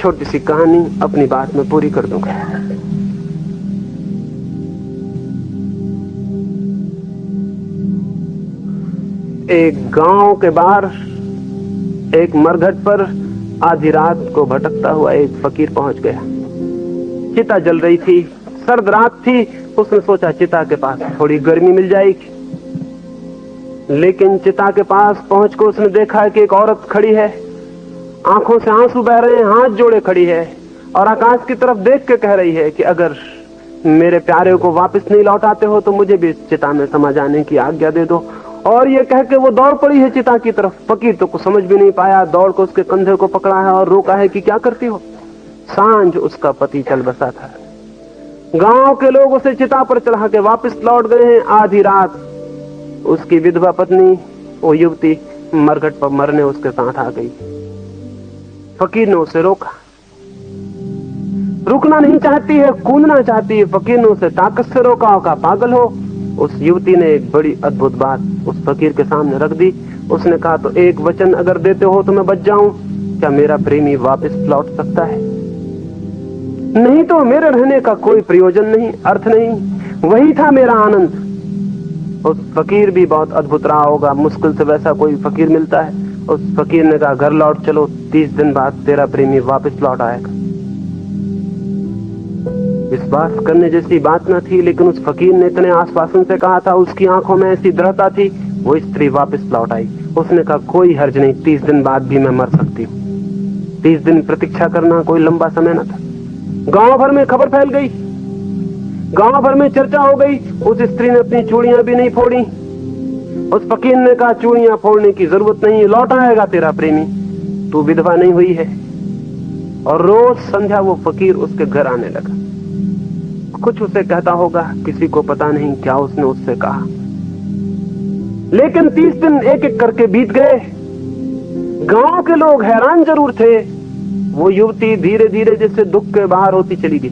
छोटी सी कहानी अपनी बात में पूरी कर दूंगा। एक गांव के बाहर एक मरघट पर आधी रात को भटकता हुआ एक फकीर पहुंच गया। चिता जल रही थी, सर्द रात थी। उसने सोचा चिता के पास थोड़ी गर्मी मिल जाएगी, लेकिन चिता के पास पहुंचकर उसने देखा कि एक औरत खड़ी है, आंखों से आंसू बह रहे हैं, हाथ जोड़े खड़ी है और आकाश की तरफ देख के कह रही है कि अगर मेरे प्यारे को वापस नहीं लौटाते हो तो मुझे भी इस चिता में समा जाने की आज्ञा दे दो। और ये कह के वो दौड़ पड़ी है चिता की तरफ। फकीर तो कुछ समझ भी नहीं पाया, दौड़ को उसके कंधे को पकड़ा है और रोका है कि क्या करती हो। सांझ उसका पति चल बसा था। गांव के लोग उसे चिता पर चढ़ा के वापस लौट गए हैं। आधी रात उसकी विधवा पत्नी, वो युवती मरघट पर मरने उसके साथ आ गई। फकीर ने उसे रोका, रुकना नहीं चाहती है, कूदना चाहती है। फकीर ने उसे ताकत से रोका और कहा पागल हो। उस युवती ने एक बड़ी अद्भुत बात उस फकीर के सामने रख दी। उसने कहा तो एक वचन अगर देते हो तो मैं बच जाऊं, क्या मेरा प्रेमी वापस लौट सकता है? नहीं तो मेरे रहने का कोई प्रयोजन नहीं, अर्थ नहीं। वही था मेरा आनंद। उस फकीर भी बहुत अद्भुत रहा होगा, मुश्किल से वैसा कोई फकीर मिलता है। उस फकीर ने कहा घर लौट चलो, 30 दिन बाद तेरा प्रेमी वापस लौट आएगा। विश्वास करने जैसी बात न थी, लेकिन उस फकीर ने इतने आश्वासन से कहा था, उसकी आंखों में ऐसी दृढ़ता थी। वो स्त्री वापस लौट आई। उसने कहा कोई हर्ज नहीं, 30 दिन बाद भी मैं मर सकती हूँ। 30 दिन प्रतीक्षा करना कोई लंबा समय न था। गांव भर में खबर फैल गई, गांव भर में चर्चा हो गई। उस स्त्री ने अपनी चूड़ियां भी नहीं फोड़ी। उस फकीर ने कहा चूड़ियां फोड़ने की जरूरत नहीं, लौट आएगा तेरा प्रेमी, तू विधवा नहीं हुई है। और रोज संध्या वो फकीर उसके घर आने लगा। कुछ उसे कहता होगा, किसी को पता नहीं क्या उसने उससे कहा। लेकिन 30 दिन एक एक करके बीत गए। गांव के लोग हैरान जरूर थे। वो युवती धीरे धीरे जैसे दुख के बाहर होती चली गई,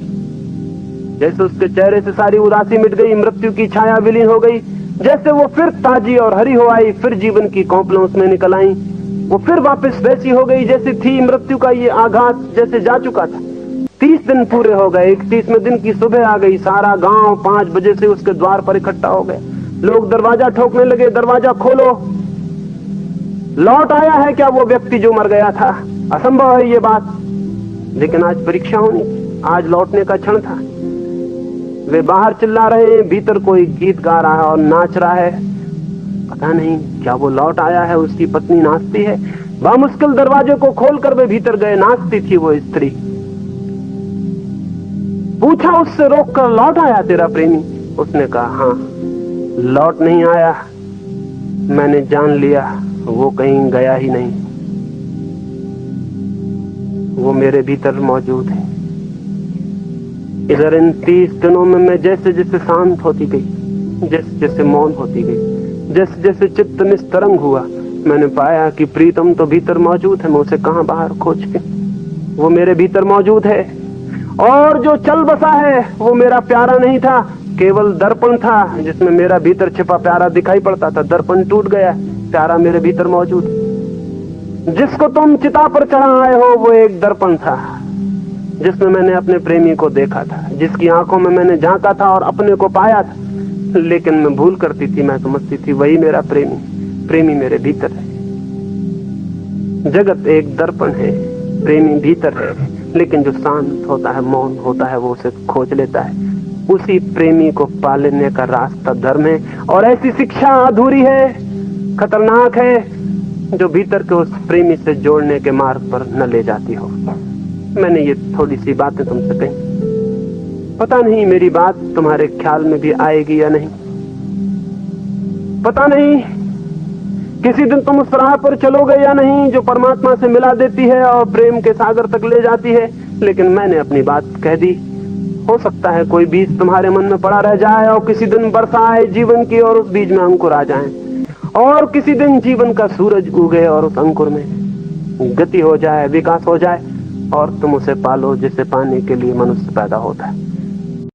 जैसे उसके चेहरे से सारी उदासी मिट गई, मृत्यु की छाया विलीन हो गई। जैसे वो फिर ताजी और हरी हो आई, फिर जीवन की कौपलें उसमें निकल आई। वो फिर वापस वैसी हो गई जैसी थी। मृत्यु का ये आघात जैसे जा चुका था। 30 दिन पूरे हो गए। 31वें दिन की सुबह आ गई। सारा गांव 5 बजे से उसके द्वार पर इकट्ठा हो गए। लोग दरवाजा ठोकने लगे, दरवाजा खोलो, लौट आया है क्या वो व्यक्ति जो मर गया था? असंभव है ये बात। लेकिन आज परीक्षा होनी, आज लौटने का क्षण था। वे बाहर चिल्ला रहे हैं, भीतर कोई गीत गा रहा है और नाच रहा है। पता नहीं क्या वो लौट आया है। उसकी पत्नी नाचती है। बामुश्किल दरवाजे को खोलकर वे भीतर गए। नाचती थी वो स्त्री। पूछा उससे रोककर, लौट आया तेरा प्रेमी? उसने कहा हाँ, लौट नहीं आया। मैंने जान लिया वो कहीं गया ही नहीं, वो मेरे भीतर मौजूद है। इधर इन 30 दिनों में मैं जैसे जैसे शांत होती गई, जैसे जैसे मौन होती गई, जैसे जैसे चित्त निस्तरंग हुआ, मैंने पाया कि प्रीतम तो भीतर मौजूद है। मैं उसे कहां बाहर खोज के, वो मेरे भीतर मौजूद है। और जो चल बसा है वो मेरा प्यारा नहीं था, केवल दर्पण था जिसमें मेरा भीतर छिपा प्यारा दिखाई पड़ता था। दर्पण टूट गया, प्यारा मेरे भीतर मौजूद। जिसको तुम चिता पर चढ़ा आए हो वो एक दर्पण था जिसमें मैंने अपने प्रेमी को देखा था, जिसकी आंखों में मैंने झांका था और अपने को पाया था। लेकिन मैं भूल करती थी, मैं समझती थी वही मेरा प्रेमी। प्रेमी मेरे भीतर है। जगत एक दर्पण है, प्रेमी भीतर है। लेकिन जो शांत होता है, मौन होता है, वो उसे खोज लेता है। उसी प्रेमी को पा लेने का रास्ता धर्म है। और ऐसी शिक्षा अधूरी है, खतरनाक है, जो भीतर के उस प्रेमी से जोड़ने के मार्ग पर न ले जाती हो। मैंने ये थोड़ी सी बातें तुमसे कही। पता नहीं मेरी बात तुम्हारे ख्याल में भी आएगी या नहीं। पता नहीं किसी दिन तुम उस राह पर चलोगे या नहीं जो परमात्मा से मिला देती है और प्रेम के सागर तक ले जाती है। लेकिन मैंने अपनी बात कह दी। हो सकता है कोई बीज तुम्हारे मन में पड़ा रह जाए और किसी दिन वर्षा आए जीवन की और उस बीज में अंकुर आ जाए, और किसी दिन जीवन का सूरज उगे और उस अंकुर में गति हो जाए, विकास हो जाए, और तुम उसे पालो जिसे पाने के लिए मनुष्य पैदा होता है।